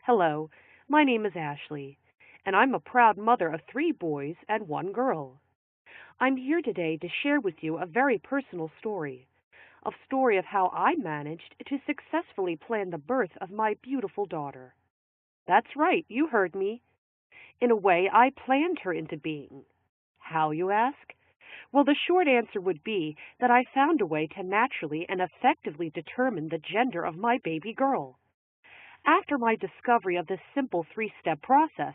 Hello, my name is Ashley, and I'm a proud mother of three boys and one girl. I'm here today to share with you a very personal story of how I managed to successfully plan the birth of my beautiful daughter. That's right, you heard me. In a way, I planned her into being. How, you ask? Well, the short answer would be that I found a way to naturally and effectively determine the gender of my baby girl. After my discovery of this simple three-step process,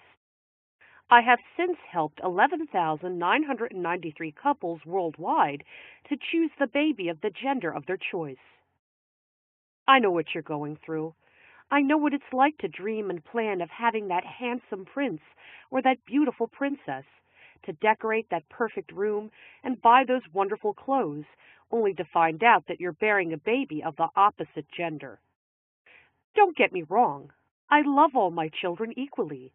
I have since helped 11,993 couples worldwide to choose the baby of the gender of their choice. I know what you're going through. I know what it's like to dream and plan of having that handsome prince or that beautiful princess, to decorate that perfect room and buy those wonderful clothes, only to find out that you're bearing a baby of the opposite gender. Don't get me wrong. I love all my children equally.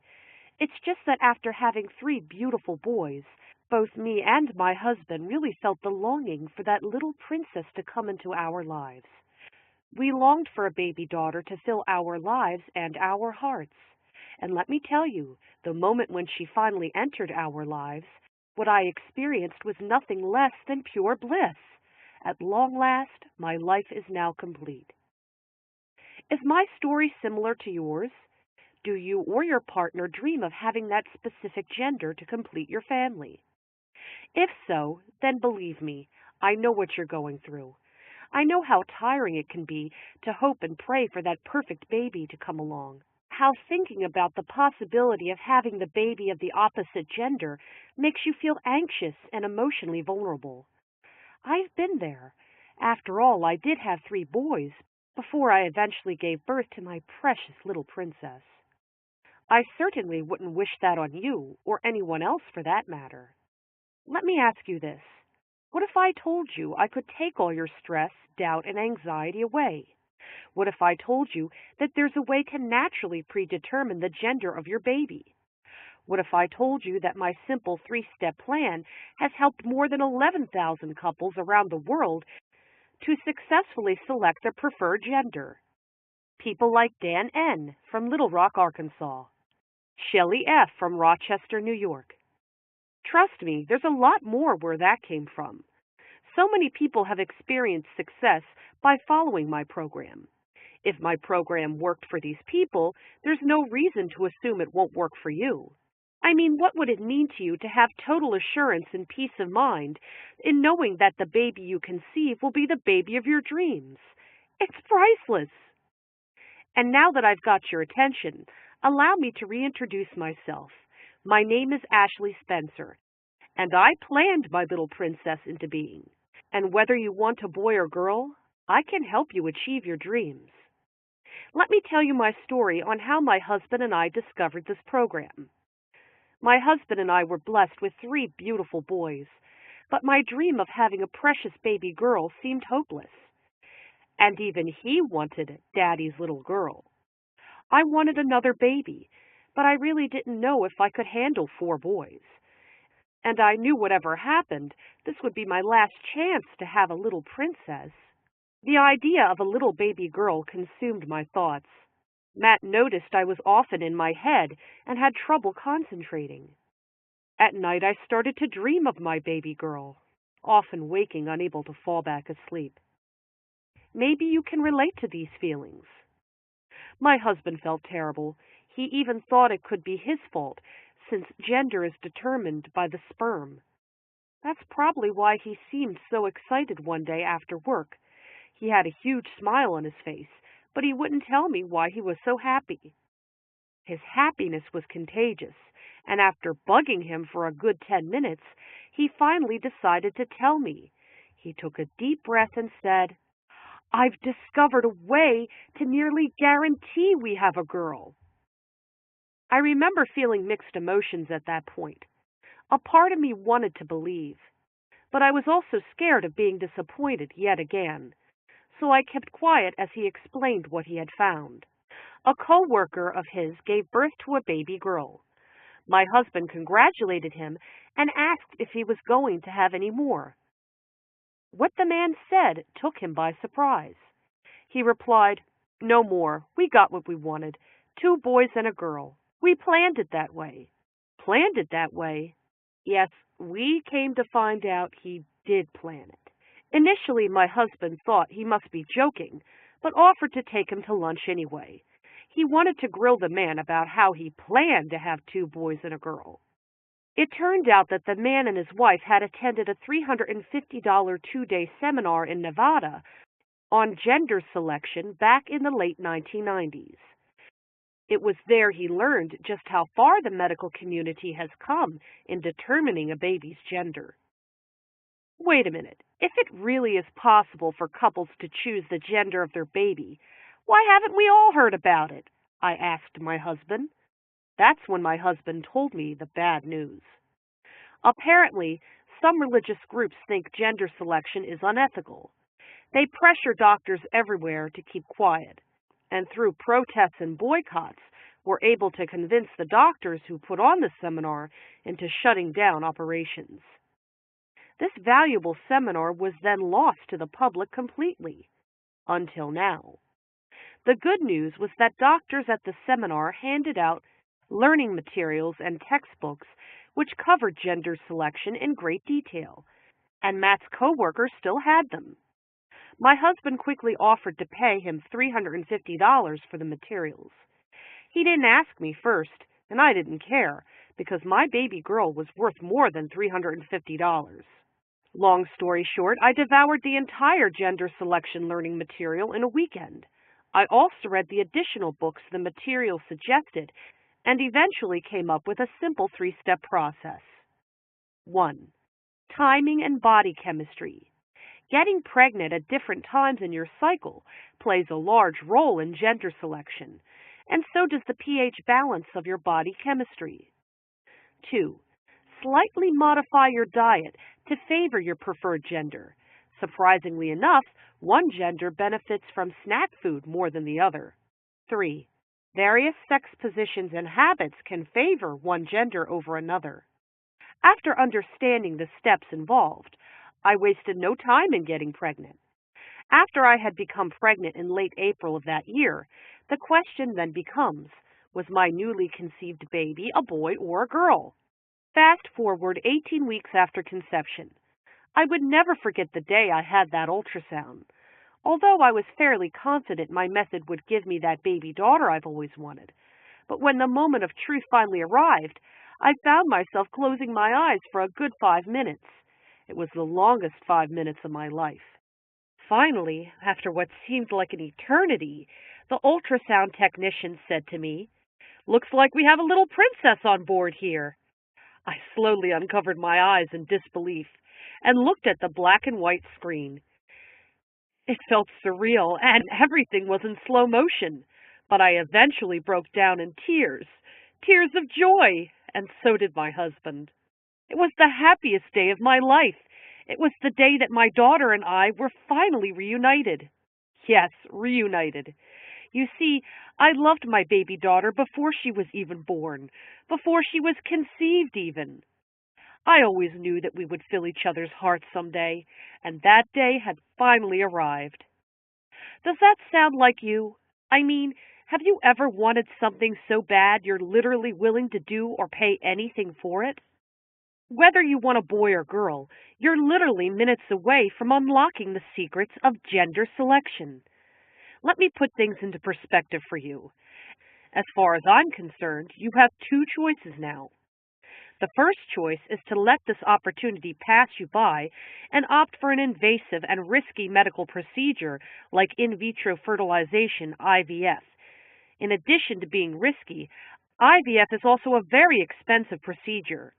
It's just that after having three beautiful boys, both me and my husband really felt the longing for that little princess to come into our lives. We longed for a baby daughter to fill our lives and our hearts. And let me tell you, the moment when she finally entered our lives, what I experienced was nothing less than pure bliss. At long last, my life is now complete. Is my story similar to yours? Do you or your partner dream of having that specific gender to complete your family? If so, then believe me, I know what you're going through. I know how tiring it can be to hope and pray for that perfect baby to come along. How thinking about the possibility of having the baby of the opposite gender makes you feel anxious and emotionally vulnerable. I've been there. After all, I did have three boys before I eventually gave birth to my precious little princess. I certainly wouldn't wish that on you, or anyone else for that matter. Let me ask you this. What if I told you I could take all your stress, doubt, and anxiety away? What if I told you that there's a way to naturally predetermine the gender of your baby? What if I told you that my simple three-step plan has helped more than 11,000 couples around the world to successfully select their preferred gender? People like Dan N. from Little Rock, Arkansas. Shelley F. from Rochester, New York. Trust me, there's a lot more where that came from. So many people have experienced success by following my program. If my program worked for these people, there's no reason to assume it won't work for you. I mean, what would it mean to you to have total assurance and peace of mind in knowing that the baby you conceive will be the baby of your dreams? It's priceless. And now that I've got your attention, allow me to reintroduce myself. My name is Ashley Spencer, and I planned my little princess into being. And whether you want a boy or girl, I can help you achieve your dreams. Let me tell you my story on how my husband and I discovered this program. My husband and I were blessed with three beautiful boys, but my dream of having a precious baby girl seemed hopeless. And even he wanted Daddy's little girl. I wanted another baby, but I really didn't know if I could handle four boys. And I knew whatever happened, this would be my last chance to have a little princess. The idea of a little baby girl consumed my thoughts. Matt noticed I was often in my head and had trouble concentrating. At night I started to dream of my baby girl, often waking unable to fall back asleep. Maybe you can relate to these feelings. My husband felt terrible. He even thought it could be his fault, since gender is determined by the sperm. That's probably why he seemed so excited one day after work. He had a huge smile on his face, but he wouldn't tell me why he was so happy. His happiness was contagious, and after bugging him for a good 10 minutes, he finally decided to tell me. He took a deep breath and said, "I've discovered a way to nearly guarantee we have a girl." I remember feeling mixed emotions at that point. A part of me wanted to believe, but I was also scared of being disappointed yet again. So I kept quiet as he explained what he had found. A co-worker of his gave birth to a baby girl. My husband congratulated him and asked if he was going to have any more. What the man said took him by surprise. He replied, "No more. We got what we wanted. 2 boys and a girl. We planned it that way. Planned it that way? Yes, we came to find out he did plan it. Initially, my husband thought he must be joking, but offered to take him to lunch anyway. He wanted to grill the man about how he planned to have 2 boys and a girl. It turned out that the man and his wife had attended a $350 two-day seminar in Nevada on gender selection back in the late 1990s. It was there he learned just how far the medical community has come in determining a baby's gender. Wait a minute. If it really is possible for couples to choose the gender of their baby, why haven't we all heard about it? I asked my husband. That's when my husband told me the bad news. Apparently, some religious groups think gender selection is unethical. They pressure doctors everywhere to keep quiet, and through protests and boycotts, were able to convince the doctors who put on the seminar into shutting down operations. This valuable seminar was then lost to the public completely, until now. The good news was that doctors at the seminar handed out learning materials and textbooks which covered gender selection in great detail, and Matt's coworkers still had them. My husband quickly offered to pay him $350 for the materials. He didn't ask me first, and I didn't care, because my baby girl was worth more than $350. Long story short, I devoured the entire gender selection learning material in a weekend. I also read the additional books the material suggested, and eventually came up with a simple 3-step process. 1. Timing and body chemistry. Getting pregnant at different times in your cycle plays a large role in gender selection, and so does the pH balance of your body chemistry. 2. Slightly modify your diet to favor your preferred gender. Surprisingly enough, one gender benefits from snack food more than the other. 3. Various sex positions and habits can favor one gender over another. After understanding the steps involved, I wasted no time in getting pregnant. After I had become pregnant in late April of that year, the question then becomes, was my newly conceived baby a boy or a girl? Fast forward 18 weeks after conception. I would never forget the day I had that ultrasound. Although I was fairly confident my method would give me that baby daughter I've always wanted. But when the moment of truth finally arrived, I found myself closing my eyes for a good 5 minutes. It was the longest 5 minutes of my life. Finally, after what seemed like an eternity, the ultrasound technician said to me, "Looks like we have a little princess on board here." I slowly uncovered my eyes in disbelief and looked at the black and white screen. It felt surreal, and everything was in slow motion, but I eventually broke down in tears of joy, and so did my husband. It was the happiest day of my life. It was the day that my daughter and I were finally reunited. Yes, reunited. You see, I loved my baby daughter before she was even born, before she was conceived even. I always knew that we would fill each other's hearts someday, and that day had finally arrived. Does that sound like you? I mean, have you ever wanted something so bad you're literally willing to do or pay anything for it? Whether you want a boy or girl, you're literally minutes away from unlocking the secrets of gender selection. Let me put things into perspective for you. As far as I'm concerned, you have 2 choices now. The first choice is to let this opportunity pass you by and opt for an invasive and risky medical procedure like in vitro fertilization, IVF. In addition to being risky, IVF is also a very expensive procedure.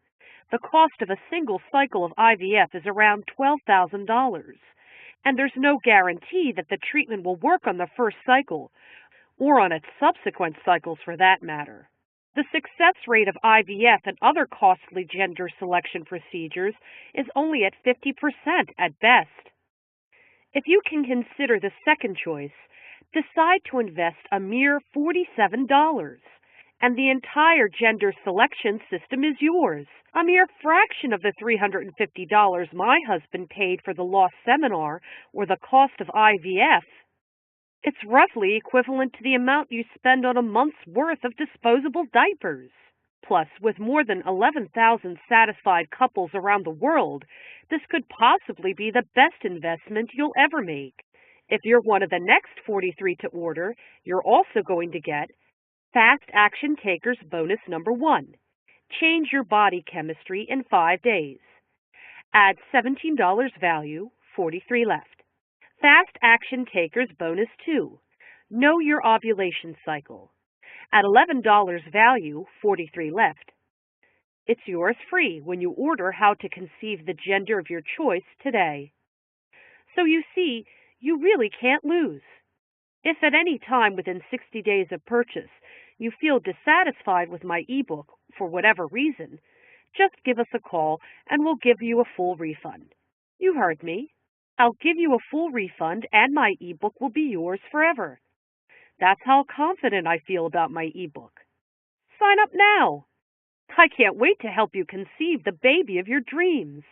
The cost of a single cycle of IVF is around $12,000, and there's no guarantee that the treatment will work on the first cycle, or on its subsequent cycles for that matter. The success rate of IVF and other costly gender selection procedures is only at 50% at best. If you can consider the second choice, decide to invest a mere $47, and the entire gender selection system is yours. A mere fraction of the $350 my husband paid for the lost seminar or the cost of IVF. It's roughly equivalent to the amount you spend on a month's worth of disposable diapers. Plus, with more than 11,000 satisfied couples around the world, this could possibly be the best investment you'll ever make. If you're one of the next 43 to order, you're also going to get Fast Action Takers Bonus Number 1. Change your body chemistry in 5 days. Add $17 value, 43 left. Fast Action Takers Bonus 2. Know your ovulation cycle. At $11 value, 43 left. It's yours free when you order How to Conceive the Gender of Your Choice today. So you see, you really can't lose. If at any time within 60 days of purchase you feel dissatisfied with my ebook for whatever reason, just give us a call and we'll give you a full refund. You heard me. I'll give you a full refund and my ebook will be yours forever. That's how confident I feel about my ebook. Sign up now. I can't wait to help you conceive the baby of your dreams.